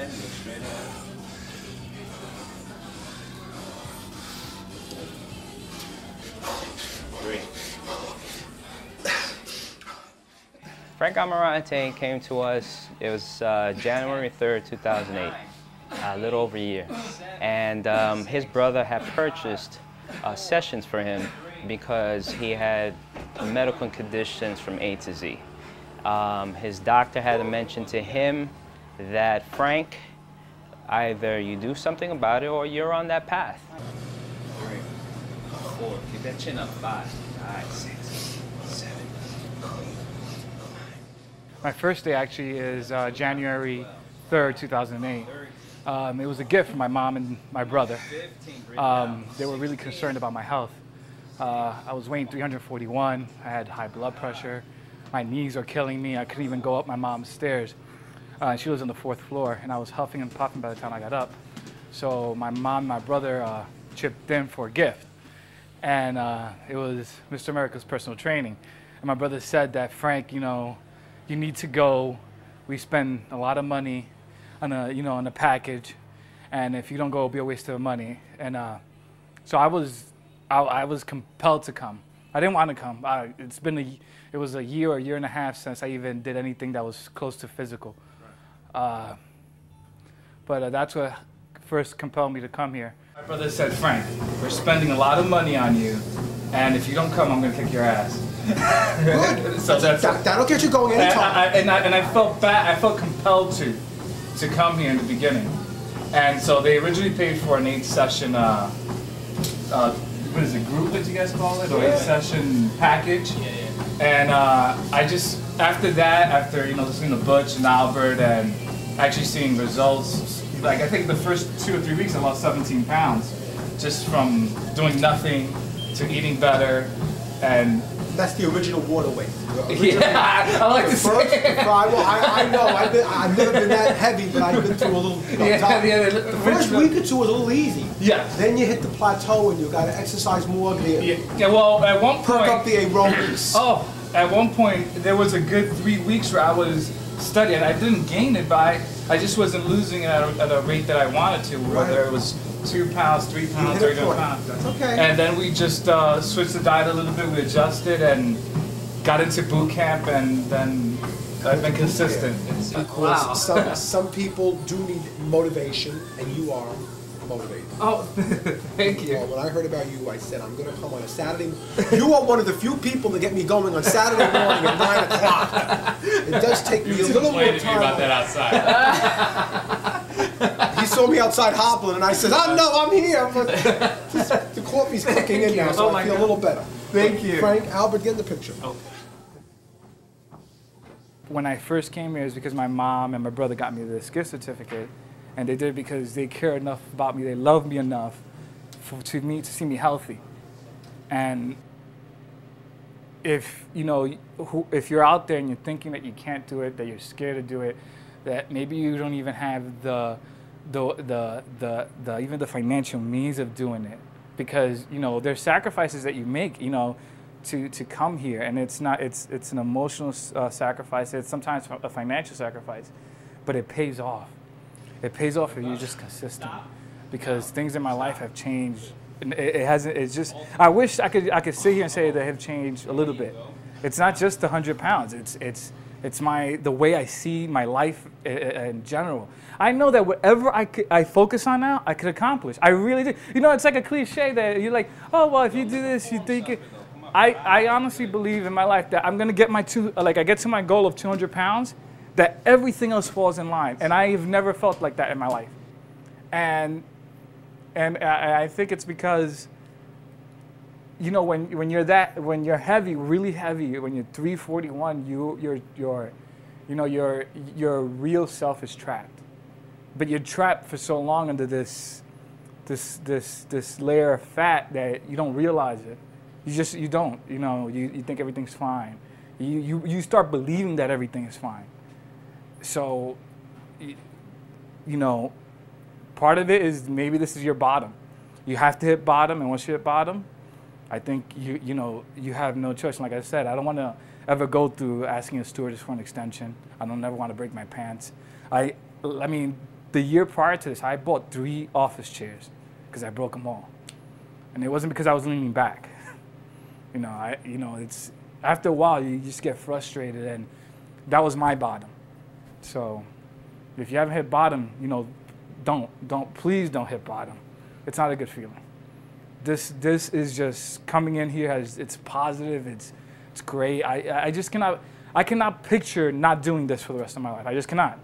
ahead and look straight ahead. Great. Frank Amarante came to us, it was January 3rd, 2008, a little over a year. And his brother had purchased sessions for him because he had medical conditions from A to Z. His doctor had mentioned to him that, Frank, either you do something about it or you're on that path. 3, 4, keep that chin up. 5, 6, 7. My first day actually is January 3rd, 2008. It was a gift from my mom and my brother. They were really concerned about my health. I was weighing 341. I had high blood pressure. My knees are killing me. I couldn't even go up my mom's stairs. She lives on the 4th floor, and I was huffing and puffing by the time I got up. So my mom and my brother chipped in for a gift. And it was Mr. America's personal training. And my brother said that, Frank, you know, you need to go. We spend a lot of money on a package, and if you don't go, it'll be a waste of money. And so I was compelled to come. I didn't want to come. It was a year and a half since I even did anything that was close to physical. But that's what first compelled me to come here. My brother said, Frank, we're spending a lot of money on you, and if you don't come, I'm going to kick your ass. Good. So that'll get you going anytime. And I felt bad. I felt compelled to come here in the beginning. And so they originally paid for an 8-session, what is it, group that you guys call it? Or 8-session package. And I just, after that, after listening to Butch and Albert and actually seeing results, like I think the first 2 or 3 weeks I lost 17 pounds just from doing nothing to eating better. And that's the original water weight. Yeah, I like to say. Well, I know. I've never been that heavy, but I've been through a little. The first week or two was a little easy. Yeah. Then you hit the plateau and you got to exercise more. Yeah. Well, at one point. Perk up the aerobics. Oh, at one point there was a good 3 weeks where I was studying. I didn't gain it, but I just wasn't losing it at a rate that I wanted to. Whether it was 2 pounds, 3 pounds, 30 pounds. That's okay. And then we just switched the diet a little bit. We adjusted and got into boot camp, and then I've been consistent. Because some people do need motivation, and you are motivated. Oh, thank you. Well, when I heard about you, I said, I'm going to come on a Saturday. You are one of the few people that get me going on Saturday morning at 9 o'clock. It does take me a little more time. About that outside. He saw me outside hobbling, and I said, "Oh no, I'm here." But the coffee's cooking in now, so I feel a little better. Thank you. Frank, Albert, get in the picture. Okay. When I first came here, it was because my mom and my brother got me this gift certificate, and they did it because they care enough about me, they love me enough to see me healthy. And if if you're out there and you're thinking that you can't do it, that you're scared to do it, that maybe you don't even have even the financial means of doing it, because there's sacrifices that you make to come here, and it's an emotional sacrifice. It's sometimes a financial sacrifice, but it pays off. It pays off if you're just consistent, because things in my life have changed. It hasn't. It's just. I wish I could sit here and say they have changed a little bit. It's not just the 100 pounds. It's the way I see my life in general. I know that whatever I focus on now, I could accomplish. I really do. It's like a cliche that you're like, oh well, if you do this, you think it. I honestly believe in my life that I'm gonna get I get to my goal of 200 pounds, that everything else falls in line, and I've never felt like that in my life, and I think it's because, when you're heavy, really heavy, when you're 341, your real self is trapped, but you're trapped for so long under this layer of fat that you don't realize it. You don't. You think everything's fine. You start believing that everything is fine. So, part of it is maybe this is your bottom. You have to hit bottom, and once you hit bottom, I think you have no choice. And like I said, I don't want to ever go through asking a stewardess for an extension. I don't ever want to break my pants. I mean, the year prior to this, I bought 3 office chairs because I broke them all. And it wasn't because I was leaning back. It's after a while you just get frustrated, and that was my bottom. So if you haven't hit bottom, please don't hit bottom. It's not a good feeling. This is just coming in here, it's positive, it's great. I cannot picture not doing this for the rest of my life. I just cannot.